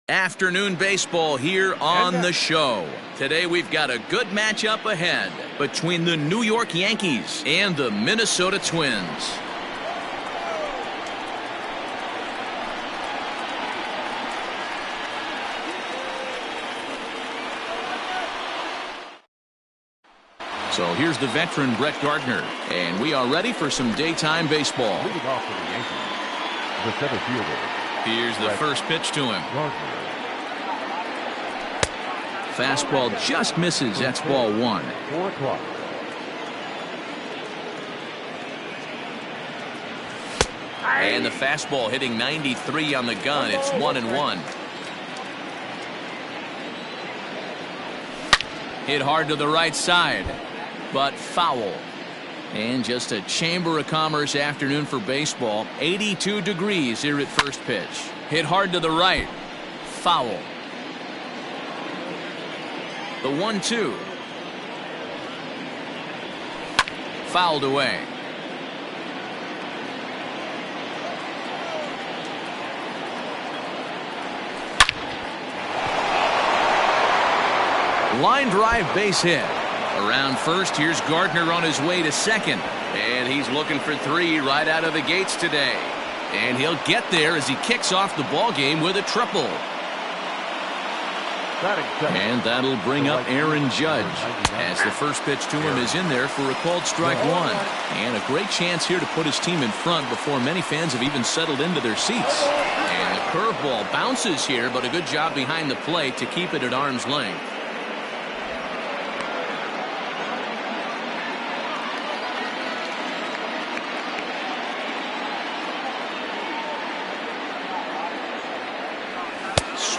Afternoon baseball here on the show. Today we've got a good matchup ahead between the New York Yankees and the Minnesota Twins. So here's the veteran Brett Gardner, and we are ready for some daytime baseball. Leading off for the Yankees, the center fielder. Here's the first pitch to him. Gardner. Fastball just misses. That's ball one. 4 o'clock. And the fastball hitting 93 on the gun. It's 1-1. Hit hard to the right side, but foul. And just a Chamber of Commerce afternoon for baseball. 82 degrees here at first pitch. Hit hard to the right. Foul. The 1-2. Fouled away. Line drive base hit. Around first, here's Gardner on his way to second. And he's looking for 3 right out of the gates today. And he'll get there as he kicks off the ball game with a triple. And that'll bring up Aaron Judge as the first pitch to him is in there for a called strike one. And a great chance here to put his team in front before many fans have even settled into their seats. And the curveball bounces here, but a good job behind the plate to keep it at arm's length.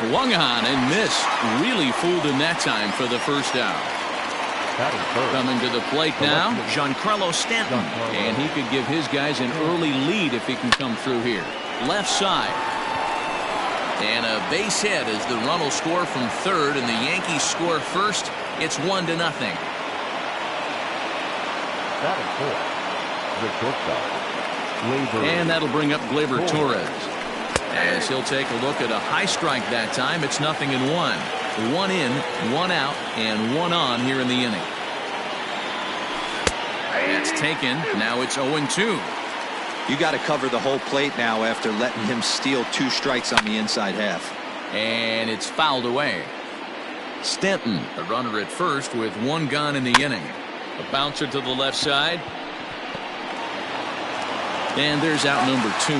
Swung on and missed. Really fooled him that time for the first out. Coming to the plate now, Giancarlo Stanton. And he could give his guys an early lead if he can come through here. Left side. And a base hit as the run will score from third and the Yankees score first. It's 1-0. And that'll bring up Gleyber Torres. As he'll take a look at a high strike that time. It's 0-1. 1 in, 1 out, and 1 on here in the inning. That's taken. Now it's 0-2. You got to cover the whole plate now after letting him steal 2 strikes on the inside half. And it's fouled away. Stanton, a runner at first with 1 gone in the inning. A bouncer to the left side. And there's out number 2.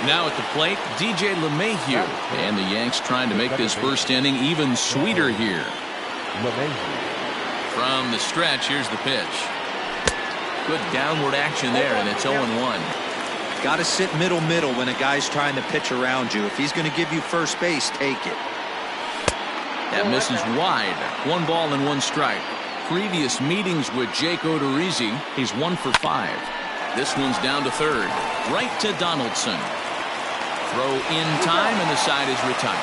Now at the plate, DJ LeMahieu. And the Yanks trying to make this first inning even sweeter here. From the stretch, here's the pitch. Good downward action there, and it's 0-1. Got to sit middle when a guy's trying to pitch around you. If he's going to give you first base, take it. That misses wide. 1 ball and 1 strike. Previous meetings with Jake Odorizzi, he's 1 for 5. This one's down to third. Right to Donaldson. Throw in time, and the side is retired.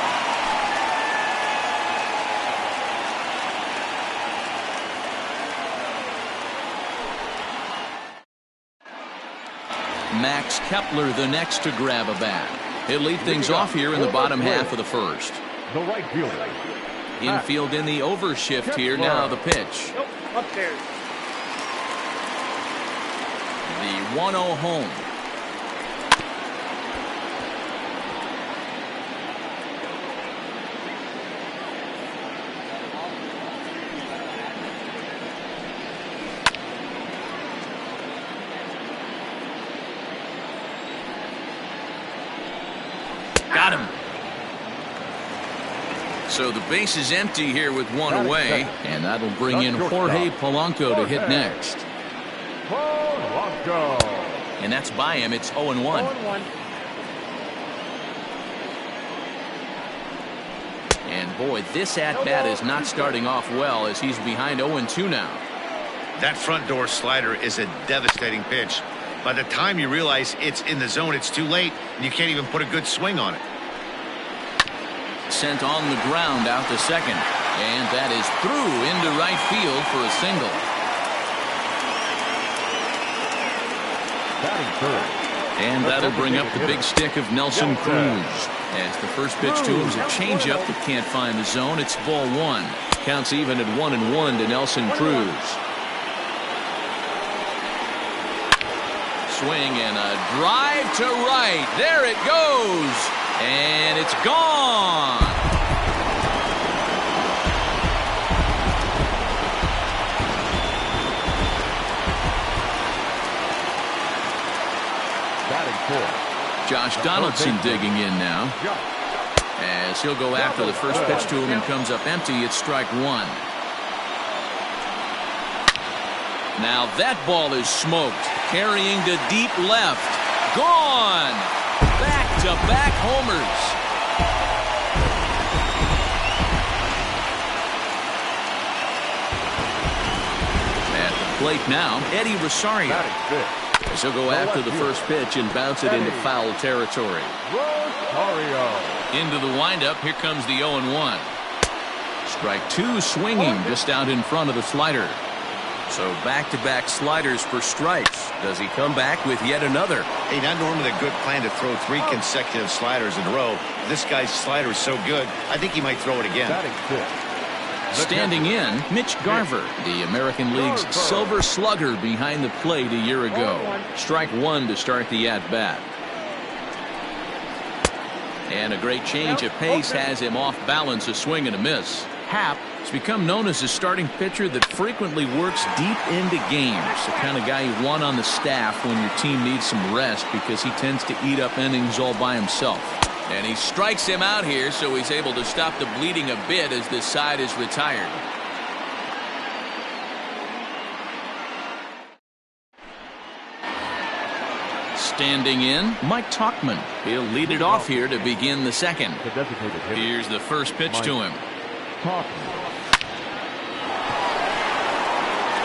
Max Kepler the next to grab a bat. He'll lead things off here in the bottom half of the first. The right fielder. Infield in the overshift here. Now the pitch. Upstairs. The 1-0 home. Got him. So the base is empty here with 1 away, and that'll bring in Jorge Polanco to hit next. And that's by him. It's 0-1. And boy, this at-bat is not starting off well as he's behind 0-2 now. That front door slider is a devastating pitch. By the time you realize it's in the zone, it's too late, and you can't even put a good swing on it. Sent on the ground out to second. And that is through into right field for a single. Batting third, And that'll bring up the big stick of Nelson Cruz. As the first pitch to him is a changeup that can't find the zone. It's ball one. Counts even at 1-1 to Nelson Cruz. Swing and a drive to right. There it goes. And it's gone. Josh Donaldson digging in now. As he'll go after the first pitch to him and comes up empty. It's strike one. Now that ball is smoked. Carrying to deep left. Gone. Back-to-back homers. At the plate now, Eddie Rosario. So go after the first pitch and bounce it into foul territory. Into the windup. Here comes the 0-1. Strike two swinging just out in front of the slider. So back-to-back sliders for strikes. Does he come back with yet another? Hey, not normally a good plan to throw 3 consecutive sliders in a row. This guy's slider is so good, I think he might throw it again. Standing in, Mitch Garver, the American League's silver slugger behind the plate a year ago. Strike one to start the at-bat. And a great change of pace has him off balance, a swing and a miss. Happ has become known as a starting pitcher that frequently works deep into games. The kind of guy you want on the staff when your team needs some rest because he tends to eat up innings all by himself. And he strikes him out here, so he's able to stop the bleeding a bit as this side is retired. Standing in, Mike Tauchman. He'll lead it off here to begin the second. Here's the first pitch to him.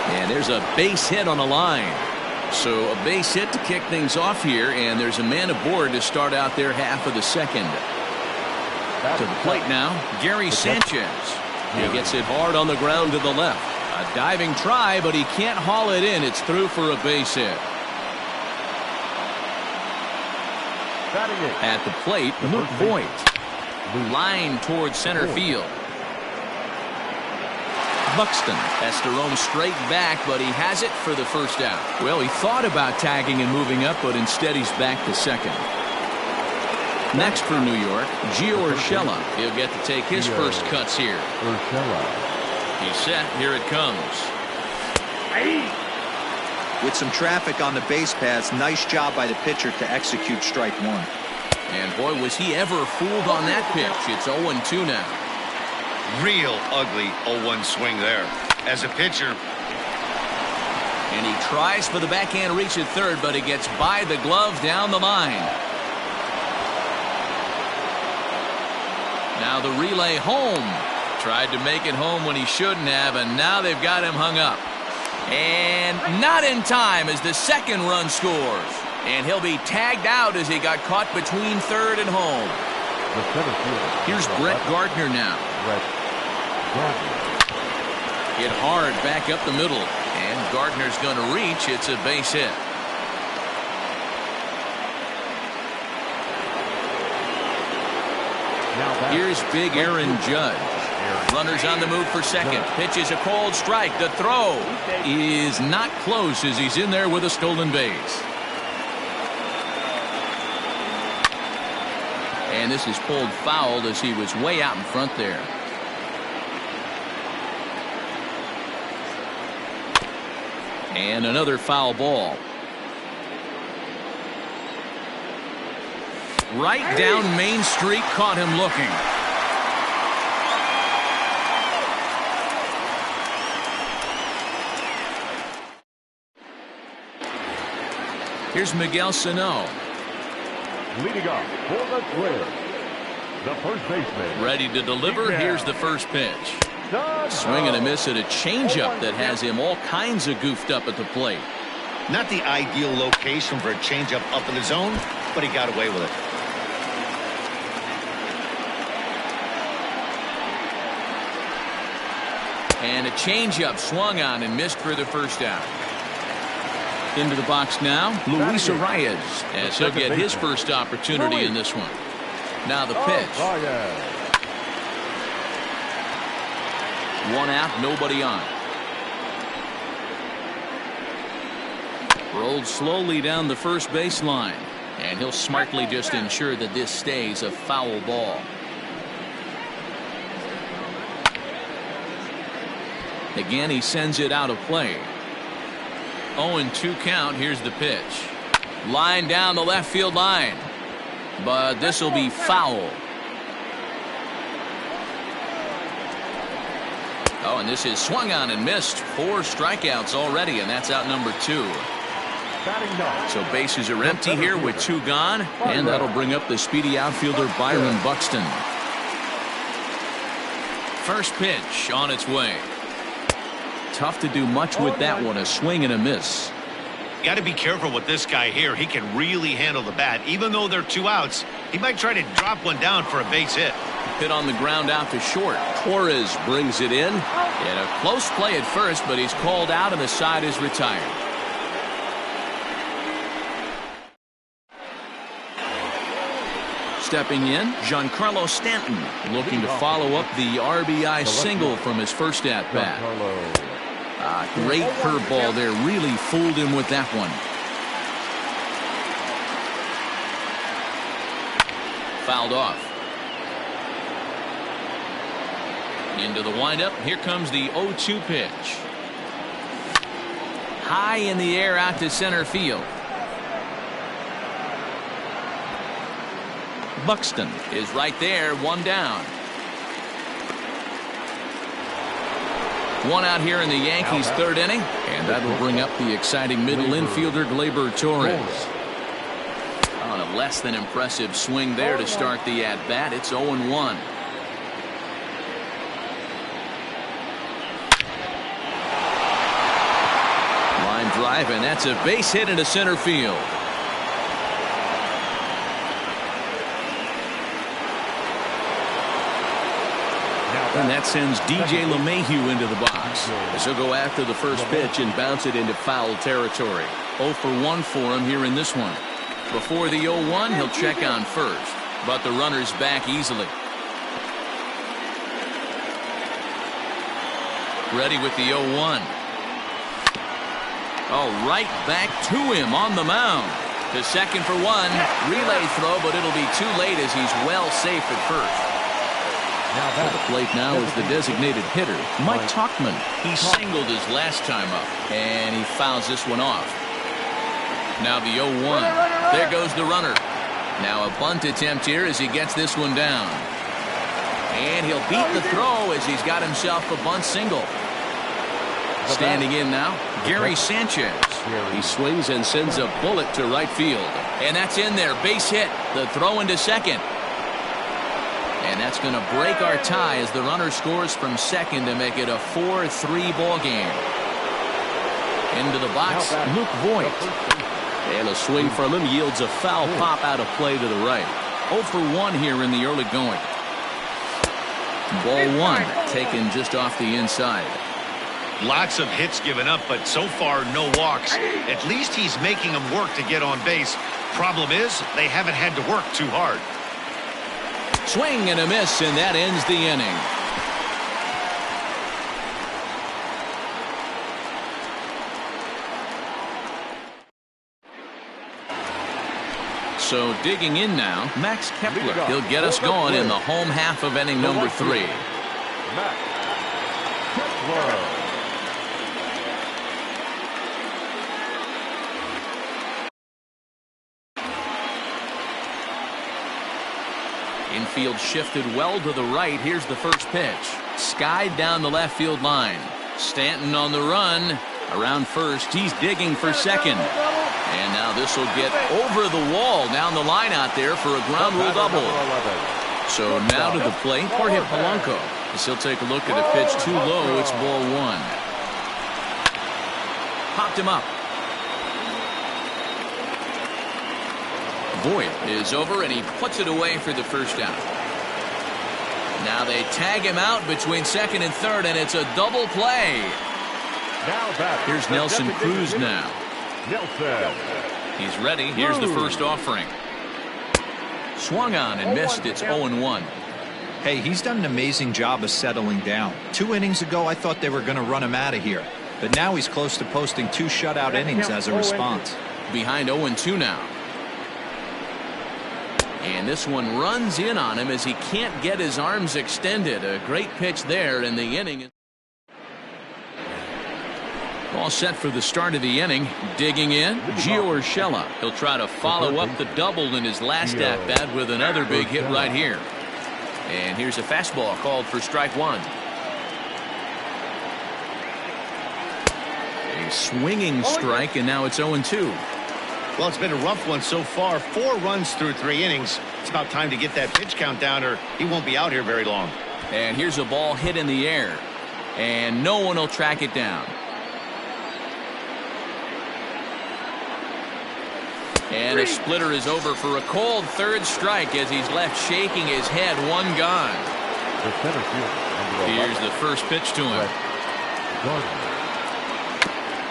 And there's a base hit on the line. So a base hit to kick things off here, and there's a man aboard to start out their half of the second. To the plate now, Gary Sanchez. He gets it hard on the ground to the left. A diving try, but he can't haul it in. It's through for a base hit. At the plate, Luke Voigt. Line towards center field. Buxton has to roam straight back, but he has it for the first out. Well, he thought about tagging and moving up, but instead he's back to second. Next for New York, Gio Urshela. He'll get to take his first cuts here. He's set. Here it comes. With some traffic on the base paths, nice job by the pitcher to execute strike one. And boy, was he ever fooled on that pitch. It's 0-2 now. Real ugly 0-1 swing there. As a pitcher. And he tries for the backhand reach at third, but he gets by the glove down the line. Now the relay home. Tried to make it home when he shouldn't have, and now they've got him hung up. And not in time as the second run scores. And he'll be tagged out as he got caught between third and home. Here's Brett Gardner now. Hit hard back up the middle. And Gardner's going to reach. It's a base hit. Here's big Aaron Judge. Runners on the move for second. Pitch is a cold strike. The throw is not close as he's in there with a stolen base. And this is pulled foul as he was way out in front there. And another foul ball. Right down Main Street, caught him looking. Here's Miguel Sano. Leading off for the Twins, the first baseman. Ready to deliver. Here's the first pitch. Swing and a miss at a changeup that has him all kinds of goofed up at the plate. Not the ideal location for a changeup up in the zone, but he got away with it. And a changeup swung on and missed for the first out. Into the box now, Luis Arias, as he'll get his first opportunity in this one. Now the pitch. One out, nobody on. Rolled slowly down the first baseline, and he'll smartly just ensure that this stays a foul ball. Again, he sends it out of play. 0-2 count. Here's the pitch. Line down the left field line, but this will be foul. Oh, and this is swung on and missed. 4 strikeouts already, and that's out number 2. So bases are empty here with 2 gone, and that'll bring up the speedy outfielder Byron Buxton. First pitch on its way. Tough to do much with that one. A swing and a miss. You got to be careful with this guy here. He can really handle the bat. Even though they're 2 outs, he might try to drop one down for a base hit. Hit on the ground out to short. Torres brings it in. And a close play at first, but he's called out and the side is retired. Stepping in, Giancarlo Stanton, looking to follow up the RBI single from his first at-bat. Great curveball there. Really fooled him with that one. Fouled off. Into the windup. Here comes the 0-2 pitch. High in the air out to center field. Buxton is right there, 1 down. 1 out here in the Yankees' 3rd inning, and that will bring up the exciting middle infielder Gleyber Torres. On a less than impressive swing there to start the at-bat. It's 0-1. Line drive, and that's a base hit into center field. And that sends DJ LeMahieu into the box, as he'll go after the first pitch and bounce it into foul territory. 0 for 1 for him here in this one. Before the 0-1, he'll check on first, but the runner's back easily. Ready with the 0-1. Oh, right back to him on the mound. To second for 1. Relay throw, but it'll be too late as he's well safe at first. To the plate now is the designated hitter, Mike Tauchman. He singled his last time up, and he fouls this one off. Now the 0-1. There goes the runner. Now a bunt attempt here as he gets this one down. And he'll beat the throw as he's got himself a bunt single. Standing in now, Gary Sanchez. He swings and sends a bullet to right field. And that's in there. Base hit. The throw into second. And that's going to break our tie as the runner scores from second to make it a 4-3 ball game. Into the box, Luke Voigt. And a swing from him yields a foul pop out of play to the right. 0 for 1 here in the early going. Ball 1 taken just off the inside. Lots of hits given up, but so far no walks. At least he's making them work to get on base. Problem is, they haven't had to work too hard. Swing and a miss, and that ends the inning. So digging in now, Max Kepler. He'll get us going in the home half of inning number 3. Max Kepler. Infield shifted well to the right. Here's the first pitch. Skied down the left field line. Stanton on the run. Around first. He's digging for second. And now this will get over the wall down the line out there for a ground rule double. So now to the plate, Jorge Polanco. As he'll take a look at a pitch too low. It's ball 1. Popped him up. Voigt is over, and he puts it away for the first out. Now they tag him out between second and third, and it's a double play. Here's Nelson Cruz now. Nelson. He's ready. Here's the first offering. Swung on and missed. It's 0-1. Hey, he's done an amazing job of settling down. 2 innings ago, I thought they were going to run him out of here. But now he's close to posting 2 shutout innings as a response. Behind 0-2 now. And this one runs in on him as he can't get his arms extended. A great pitch there in the inning. All set for the start of the inning. Digging in, Gio Urshela. He'll try to follow up the double in his last at-bat with another big hit right here. And here's a fastball called for strike one. A swinging strike, and now it's 0-2. Well, it's been a rough one so far. 4 runs through 3 innings. It's about time to get that pitch count down, or he won't be out here very long. And here's a ball hit in the air. And no one will track it down. And a splitter is over for a cold third strike as he's left shaking his head. 1 gone. Here's the first pitch to him.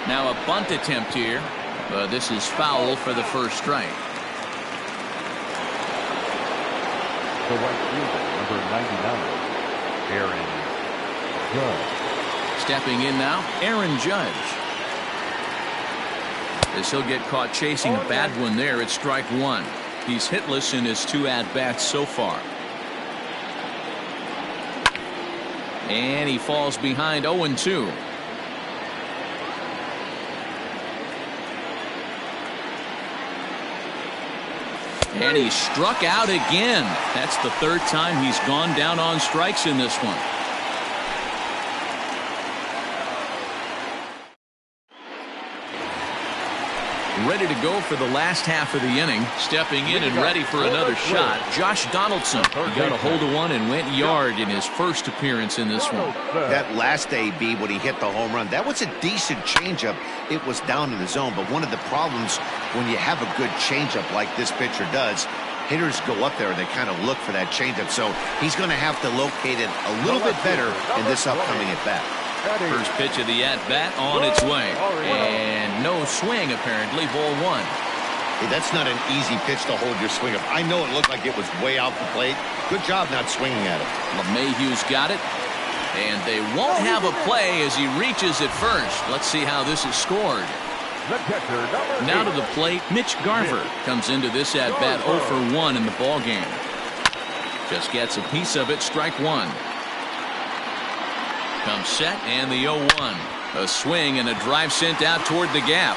Now a bunt attempt here. This is foul for the first strike. The right fielder, number 99, Aaron Judge. Stepping in now, Aaron Judge. As he'll get caught chasing a bad one there at strike 1. He's hitless in his 2 at-bats so far. And he falls behind 0-2. And he struck out again. That's the 3rd time he's gone down on strikes in this one. Ready to go for the last half of the inning. Stepping in and ready for another shot, Josh Donaldson. He got a hold of one and went yard in his first appearance in this one. That last AB when he hit the home run, that was a decent changeup. It was down in the zone, but one of the problems when you have a good changeup like this pitcher does, hitters go up there and they kind of look for that changeup. So he's going to have to locate it a little bit better in this upcoming at-bat. First pitch of the at-bat on its way. And no swing, apparently. Ball 1. Hey, that's not an easy pitch to hold your swing up. I know it looked like it was way out the plate. Good job not swinging at it. LeMahieu's got it. And they won't have a play as he reaches at first. Let's see how this is scored. Now to the plate, Mitch Garver comes into this at-bat 0 for 1 in the ballgame. Just gets a piece of it, strike 1. Comes set and the 0-1. A swing and a drive sent out toward the gap.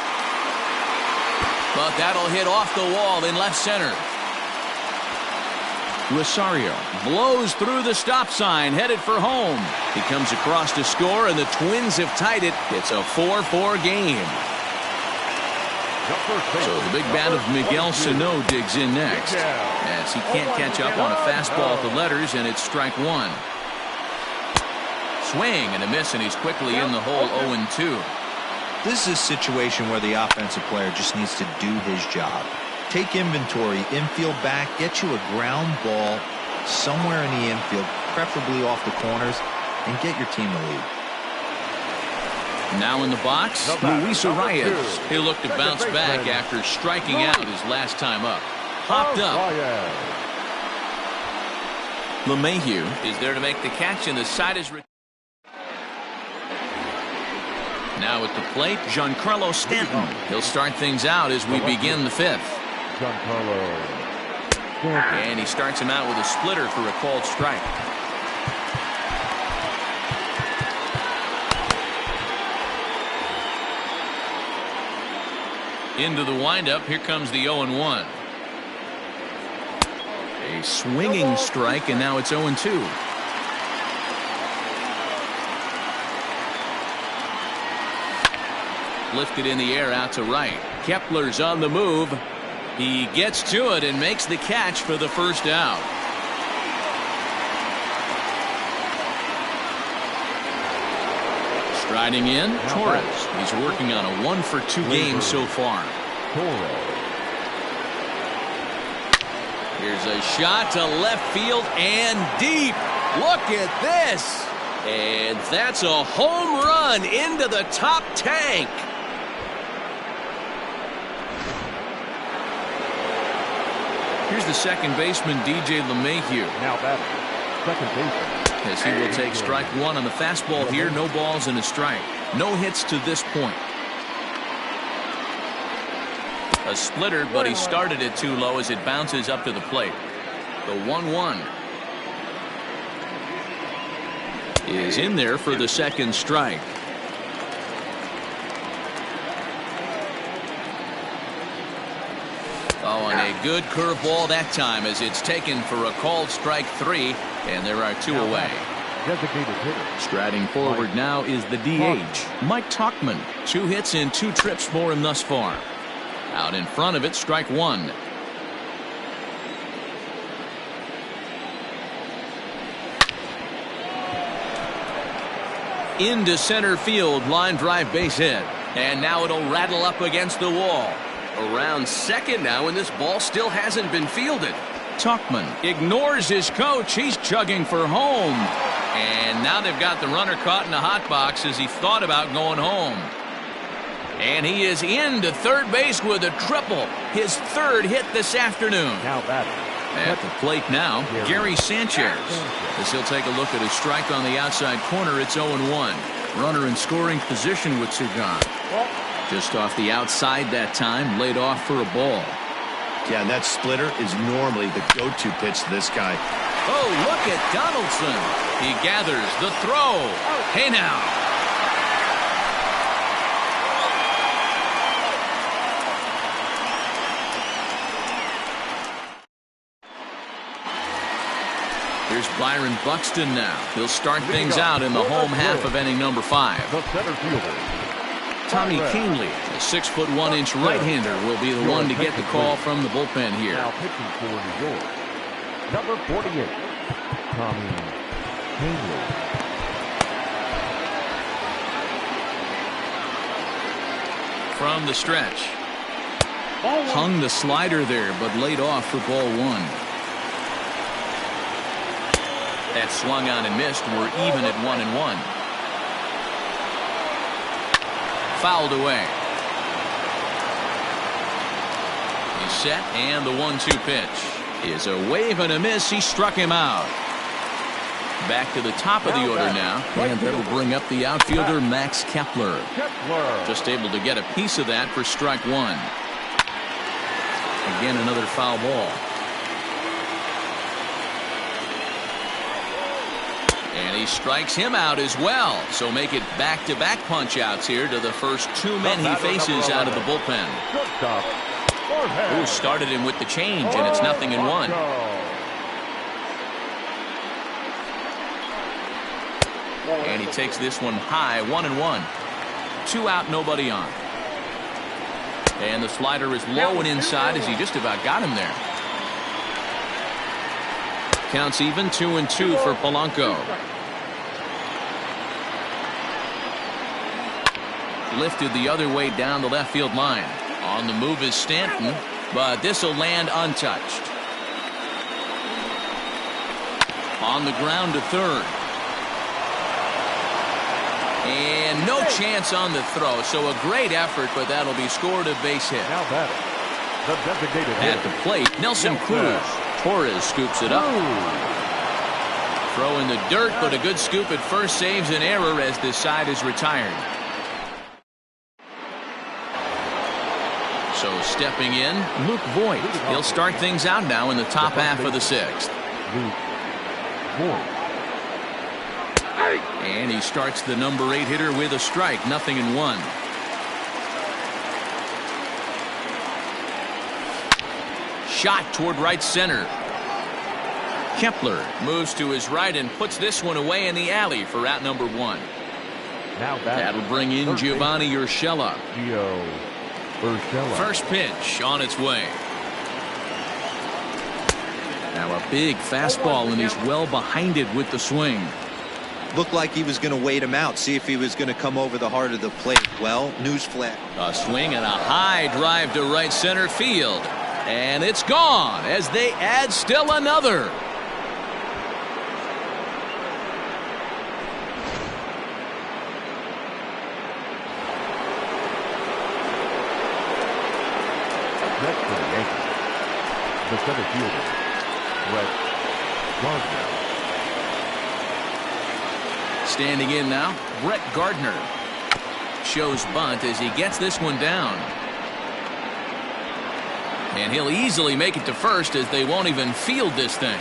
But that'll hit off the wall in left center. Rosario blows through the stop sign, headed for home. He comes across to score, and the Twins have tied it. It's a 4-4 game. So the big bat of Miguel Sano digs in next, as he can't catch up on a fastball at the letters, and it's strike 1. Swing and a miss, and he's quickly in the hole. 0-2. This is a situation where the offensive player just needs to do his job. Take inventory, infield back, get you a ground ball somewhere in the infield, preferably off the corners, and get your team the lead. Now in the box, Luis Arias. He'll look to bounce back after striking out his last time up. Popped up. LeMahieu is there to make the catch, and the side is... Now at the plate, Giancarlo Stanton. He'll start things out as we begin the 5th. And he starts him out with a splitter for a called strike. Into the windup, here comes the 0-1. A swinging strike, and now it's 0-2. Lifted in the air out to right. Kepler's on the move. He gets to it and makes the catch for the first out. Striding in, Torres. He's working on a 1 for 2 game so far. Here's a shot to left field and deep. Look at this. And that's a home run into the top tank. Here's the second baseman, DJ LeMahieu. Now batting, second baseman. As he will take strike one on the fastball here. No balls and a strike. No hits to this point. A splitter, but he started it too low as it bounces up to the plate. The 1-1 is in there for the second strike. Oh, and a good curveball that time as it's taken for a called strike three, and there are two away. Designated hitter. Striding forward now is the DH, Mike Tauchman. 2 hits and 2 trips for him thus far. Out in front of it, strike one. Into center field, line drive base hit. And now it'll rattle up against the wall. Around second now, and this ball still hasn't been fielded. Tauchman ignores his coach. He's chugging for home. And now they've got the runner caught in the hot box as he thought about going home. And he is into third base with a triple. His third hit this afternoon. Now batting. At the plate now, Gary Sanchez. As he'll take a look at his strike on the outside corner, it's 0-1. Runner in scoring position with Sugan. Just off the outside that time, laid off for a ball. Yeah, and that splitter is normally the go-to pitch to this guy. Oh, look at Donaldson. He gathers the throw. Hey now. Here's Byron Buxton now. He'll start things out in the home half of inning number 5. The center fielder. Tommy Canley, a 6'1" right-hander, will be the one to get the call from the bullpen here. Now pitching for New York, number 48, Tommy Canley. From the stretch. Hung the slider there, but laid off for ball 1. That swung on and missed. We're even at 1-1. Fouled away. He's set, and the 1-2 pitch is a wave and a miss. He struck him out. Back to the top of the order now, and that'll bring up the outfielder Max Kepler. Just able to get a piece of that for strike one. Again, another foul ball. And he strikes him out as well. So make it back-to-back punch-outs here to the first 2 men he faces out of the bullpen. Who started him with the change, and it's 0-1. And he takes this one high, 1-1. 2 out, nobody on. And the slider is low and inside as he just about got him there. Counts even, 2-2 for Polanco. Lifted the other way down the left field line. On the move is Stanton, but this will land untouched. On the ground to third. And no chance on the throw, so a great effort, but that'll be scored a base hit. Now batting, the designated at the plate, Nelson Cruz. Torres scoops it up. Throw in the dirt, but a good scoop at first saves an error as this side is retired. So stepping in, Luke Voigt. He'll start things out now in the top half of the 6th. And he starts the number 8 hitter with a strike, 0-1. Shot toward right center. Kepler moves to his right and puts this one away in the alley for out number 1. Now that'll bring in Giovanni Urshela. First pitch on its way. Now a big fastball, and he's well behind it with the swing. Looked like he was going to wait him out, see if he was going to come over the heart of the plate. Well, newsflash. A swing and a high drive to right center field. And it's gone as they add still another. set for the Yankees, the center fielder, Brett Gardner. Standing in now, Brett Gardner. Shows bunt as he gets this one down. And he'll easily make it to first as they won't even field this thing.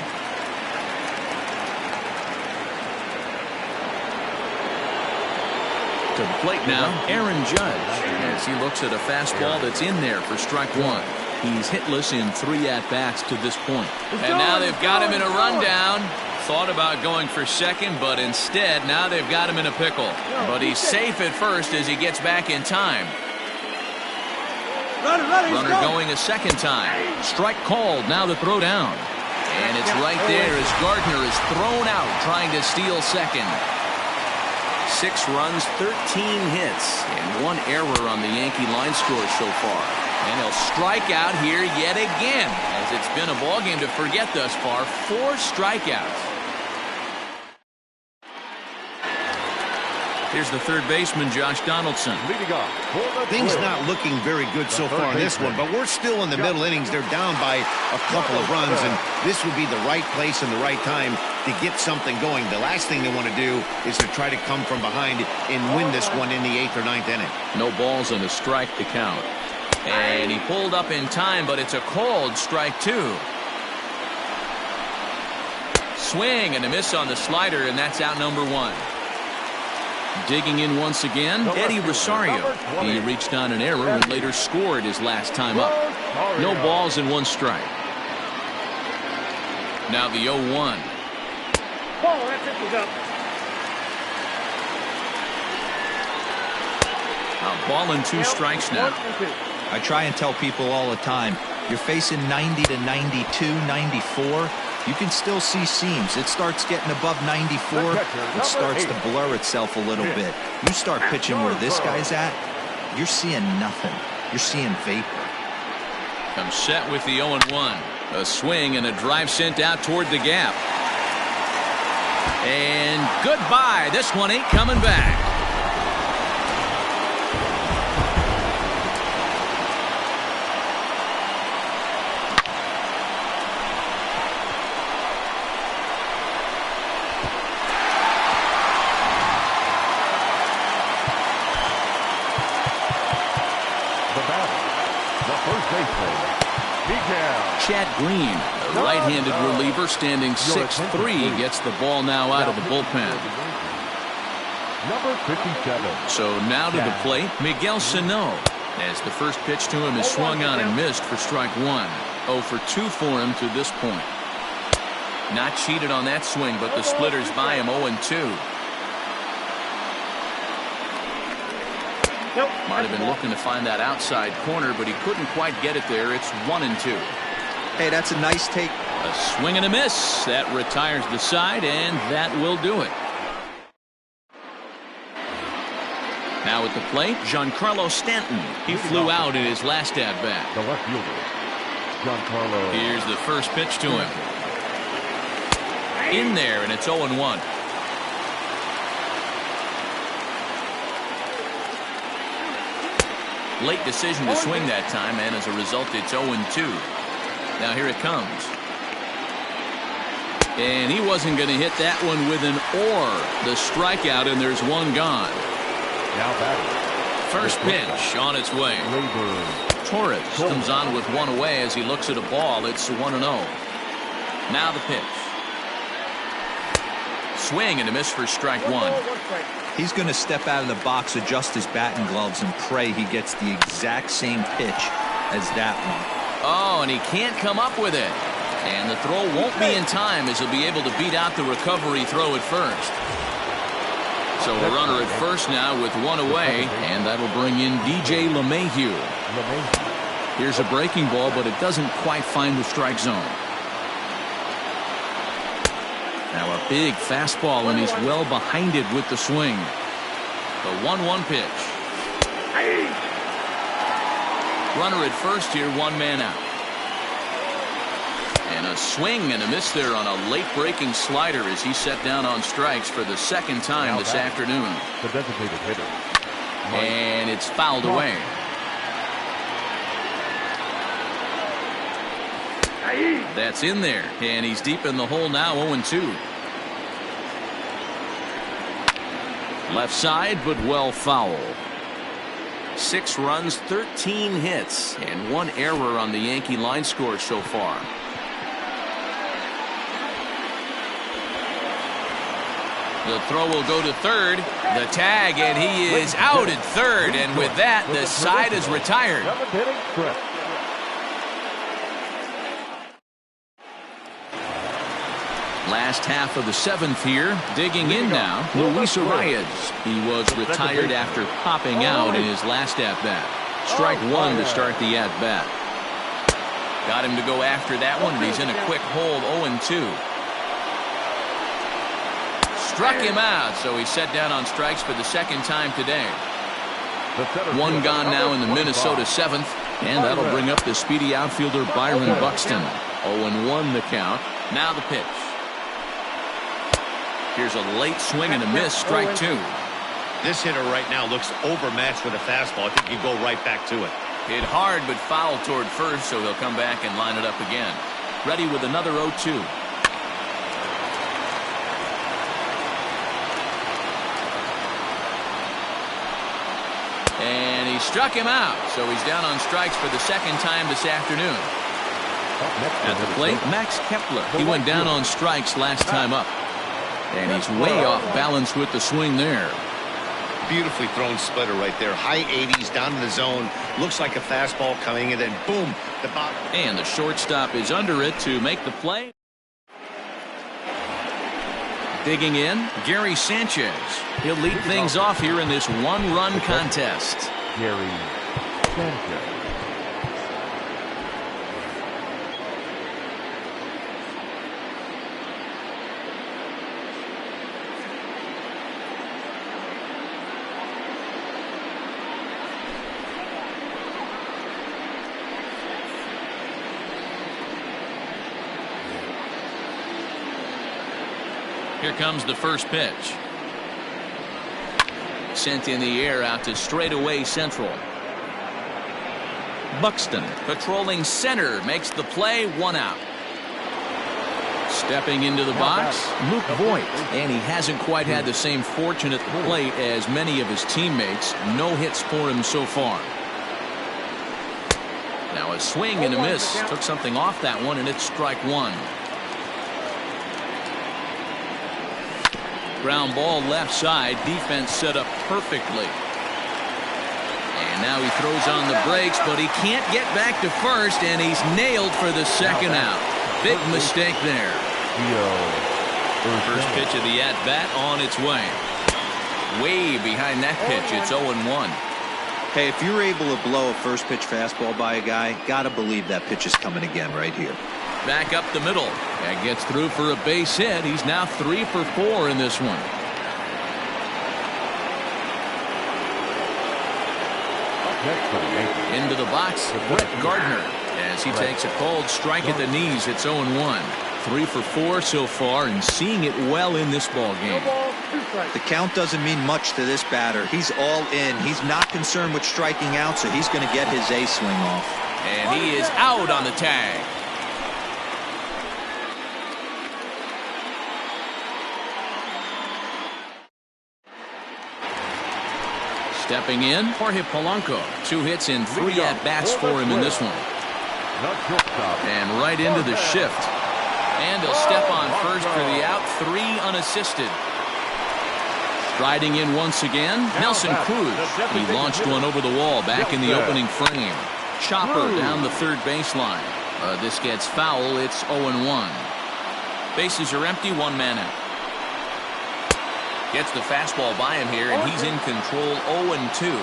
To the plate now, Aaron Judge, as he looks at a fastball that's in there for strike one. He's hitless in 3 at-bats to this point. And now they've got him in a rundown. Thought about going for second, but instead, now they've got him in a pickle. But he's safe at first as he gets back in time. Runner going a second time. Strike called, now the throw down. And it's right there as Gardner is thrown out trying to steal second. 6 runs, 13 hits, and 1 error on the Yankee line score so far. And he'll strike out here yet again, as it's been a ballgame to forget thus far. 4 strikeouts. Here's the third baseman, Josh Donaldson. Leading off. Things not looking very good so far in this one, but we're still in the middle innings. They're down by a couple of runs, and this would be the right place and the right time to get something going. The last thing they want to do is to try to come from behind and win this one in the 8th or 9th inning. No balls and a strike to count. And he pulled up in time, but it's a called strike 2. Swing and a miss on the slider, and that's out number 1. Digging in once again, Eddie Rosario. He reached on an error and later scored his last time up. No balls and 1 strike. Now the 0-1. A ball and 2 strikes now. I try and tell people all the time, you're facing 90 to 92, 94. You can still see seams. It starts getting above 94. It starts to blur itself a little bit. You start pitching where this guy's at, you're seeing nothing. You're seeing vapor. Comes set with the 0-1. A swing and a drive sent out toward the gap. And goodbye. This one ain't coming back. Chad Green, a right-handed reliever standing 6'3", gets the ball now out of the bullpen. Number 57. So now to the plate, Miguel Sano, as the first pitch to him is swung on and missed for strike 1. 0 for 2 for him to this point. Not cheated on that swing, but the splitters by him 0-2. Might have been looking to find that outside corner, but he couldn't quite get it there. It's 1-2. Hey, that's a nice take. A swing and a miss. That retires the side, and that will do it. Now at the plate, Giancarlo Stanton. He flew out in his last at-bat. The left fielder, Giancarlo. Here's the first pitch to him. In there, and it's 0-1. Late decision to swing that time, and as a result, it's 0-2. Now here it comes. And he wasn't going to hit that one with an or. The strikeout, and there's 1 gone. Now batting. First pitch on its way. Torres comes on with 1 away as he looks at a ball. It's 1-0. Now the pitch. Swing and a miss for strike 1. He's going to step out of the box, adjust his batting gloves, and pray he gets the exact same pitch as that one. Oh, and he can't come up with it. And the throw won't be in time as he'll be able to beat out the recovery throw at first. So a runner at first now with 1 away, and that'll bring in DJ LeMahieu. Here's a breaking ball, but it doesn't quite find the strike zone. Now a big fastball, and he's well behind it with the swing. The 1-1 pitch. Runner at first here, 1 man out. And a swing and a miss there on a late breaking slider as he set down on strikes for the 2nd time this afternoon. The designated hitter. And it's fouled away. That's in there, and he's deep in the hole now, 0-2. Left side, but well foul. 6 runs, 13 hits, and 1 error on the Yankee line score so far. The throw will go to third. The tag, and he is out at third. And with that, the side is retired. Last half of the 7th here. Digging in now, Luis Arias. He was retired after popping out in his last at-bat. Strike 1 to start the at-bat. Got him to go after that one, and he's in a quick hold, 0-2. Struck him out, so he's set down on strikes for the 2nd time today. 1 gone now in the Minnesota 7th, and that'll bring up the speedy outfielder Byron Buxton. 0-1 the count. Now the pitch. Here's a late swing and a miss, strike 2. This hitter right now looks overmatched with a fastball. I think he'd go right back to it. Hit hard but foul toward first, so he'll come back and line it up again. Ready with another 0-2. And he struck him out, so he's down on strikes for the 2nd time this afternoon. At the plate, Max Kepler. He went down on strikes last time up. And he's way off balance with the swing there. Beautifully thrown splitter right there. High 80s down in the zone. Looks like a fastball coming in, and boom, the bottom. And the shortstop is under it to make the play. Digging in, Gary Sanchez. He'll lead things off here in this 1-run contest. Gary Sanchez. Here comes the first pitch. Sent in the air out to straightaway central. Buxton patrolling center makes the play, 1 out. Stepping into the box, Luke Voigt, and he hasn't quite had the same fortune at the plate as many of his teammates. No hits for him so far. Now a swing and a miss. Took something off that one, and it's strike 1. Ground ball left side. Defense set up perfectly. And now he throws on the brakes, but he can't get back to first, and he's nailed for the 2nd out. Big mistake there. First pitch of the at-bat on its way. Way behind that pitch. It's 0-1. Hey, if you're able to blow a first pitch fastball by a guy, gotta believe that pitch is coming again right here. Back up the middle. And gets through for a base hit. He's now 3 for 4 in this one. Into the box, Brett Gardner. As he takes a cold strike at the knees, it's 0-1. 3 for 4 so far, and seeing it well in this ball game. The count doesn't mean much to this batter. He's all in. He's not concerned with striking out, so he's going to get his A swing off. And he is out on the tag. Stepping in, Jorge Polanco. 2 hits and 3 at-bats for him in this one. And right into the shift. And he'll step on first for the out. 3 unassisted. Striding in once again, Nelson Cruz. He launched one over the wall back in the opening frame. Chopper down the third baseline. This gets foul. It's 0-1. Bases are empty. 1 man out. Gets the fastball by him here, and he's in control. 0-2.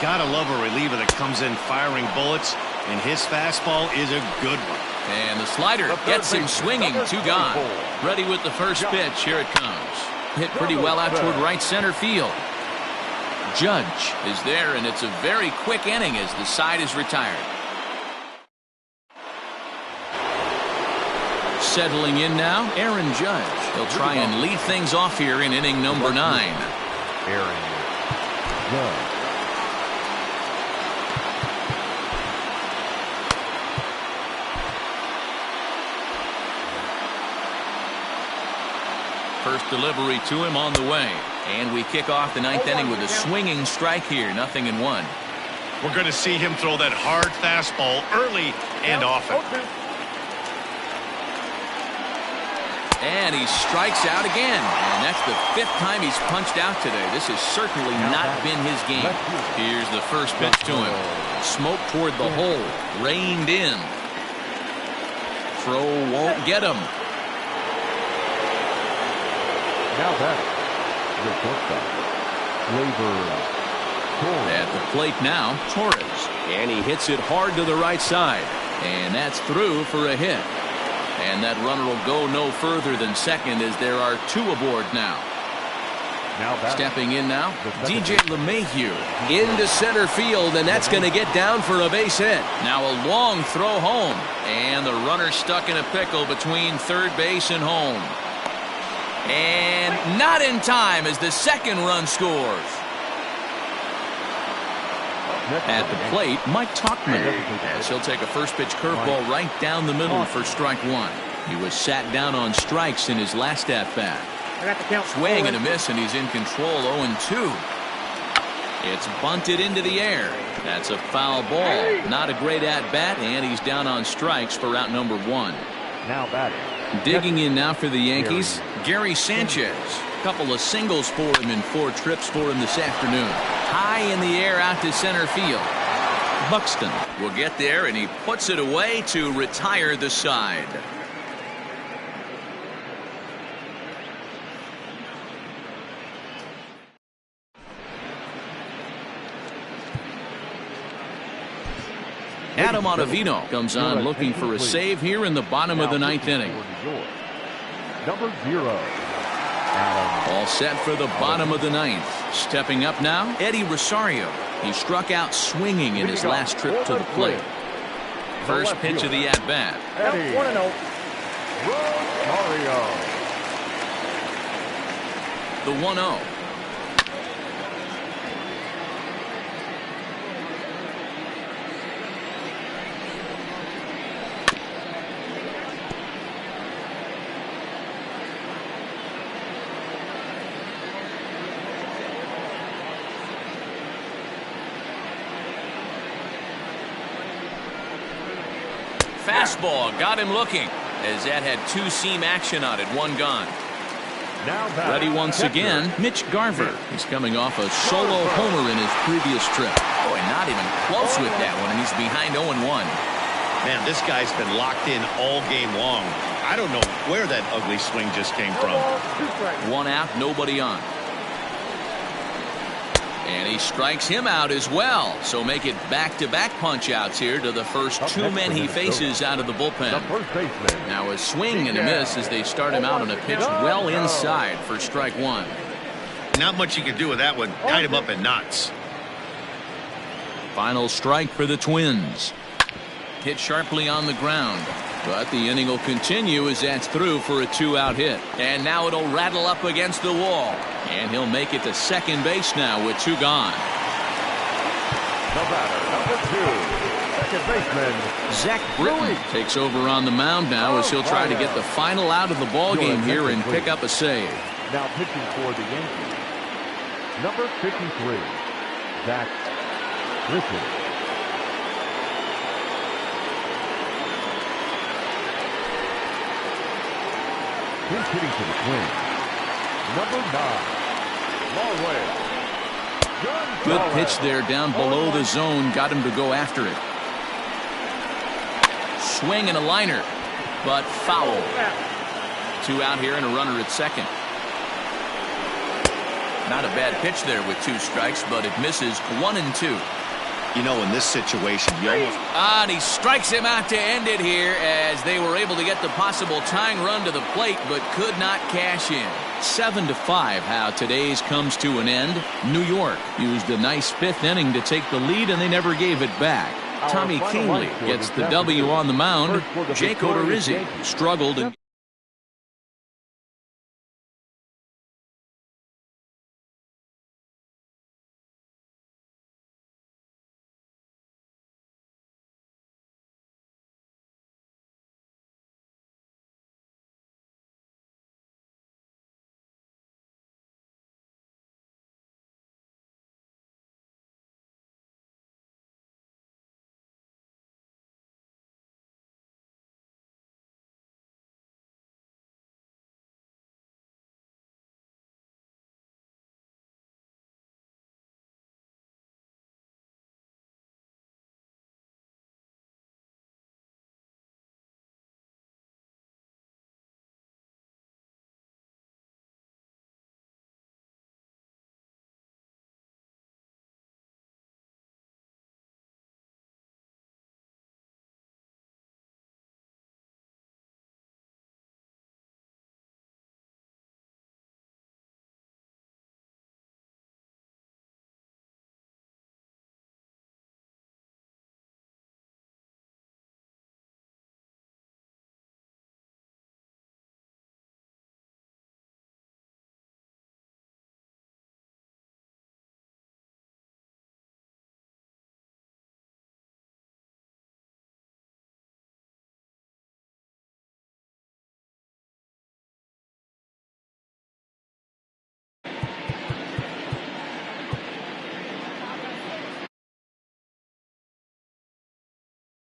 Gotta love a reliever that comes in firing bullets, and his fastball is a good one. And the slider gets him swinging. 2 gone. Ready with the first pitch. Here it comes. Hit pretty well out toward right center field. Judge is there, and it's a very quick inning as the side is retired. Settling in now, Aaron Judge. He'll try and lead things off here in inning number 9. Aaron Judge. First delivery to him on the way. And we kick off the ninth inning with a swinging strike here. 0-1. We're going to see him throw that hard fastball early and often. And he strikes out again. And that's the 5th time he's punched out today. This has certainly not been his game. Here's the first pitch to him. Smoke toward the hole. Reined in. Throw won't get him. Now batting, the shortstop, at the plate now, Torres. And he hits it hard to the right side. And that's through for a hit. And that runner will go no further than second as there are 2 aboard now. Stepping in now, DJ LeMahieu into center field, and that's going to get down for a base hit. Now a long throw home, and the runner stuck in a pickle between third base and home. And not in time as the second run scores. At the plate, Mike Tauchman, as he'll take a first pitch curveball right down the middle for strike 1. He was sat down on strikes in his last at bat. Swing and a miss, and he's in control. 0-2. It's bunted into the air. That's a foul ball. Not a great at bat, and he's down on strikes for out number 1. Now batting. Digging in now for the Yankees, Gary Sanchez. Couple of singles for him in 4 trips for him this afternoon. High in the air out to center field. Buxton will get there, and he puts it away to retire the side. Adam Ottavino comes on looking for a save here in the bottom of the 9th inning. Number 0. All set for the bottom of the 9th. Stepping up now, Eddie Rosario. He struck out swinging in his last trip to the plate. First pitch of the at-bat. Eddie Rosario. The 1-0. Fastball got him looking as that had 2-seam action on it. 1 gone. Now ready once again, Mitch Garver. He's coming off a solo homer in his previous trip. Boy, not even close with that one, and he's behind 0-1. Man, this guy's been locked in all game long. I don't know where that ugly swing just came from. 1 out, nobody on. And he strikes him out as well. So make it back-to-back punch-outs here to the first 2 men he faces out of the bullpen. Now a swing and a miss as they start him out on a pitch well inside for strike 1. Not much you can do with that one. Tied him up in knots. Final strike for the Twins. Hit sharply on the ground. But the inning will continue as that's through for a 2-out hit. And now it'll rattle up against the wall. And he'll make it to second base now with 2 gone. The batter, number 2, second baseman, Zach Britton takes over on the mound now as he'll try to get the final out of the ball game here and pick up a save. Now pitching for the Yankees, number 53, Zach Britton. He's hitting to the Twins. Number 9, Norway. Good pitch there down below the zone. Got him to go after it. Swing and a liner, but foul. 2 out here and a runner at second. Not a bad pitch there with 2 strikes, but it misses. 1-2. You know, in this situation, you almost... And he strikes him out to end it here as they were able to get the possible tying run to the plate, but could not cash in. 7-5, how today's comes to an end. New York used a nice 5th inning to take the lead, and they never gave it back. Tommy Kingley gets the W on the mound. Jake Odorizzi struggled and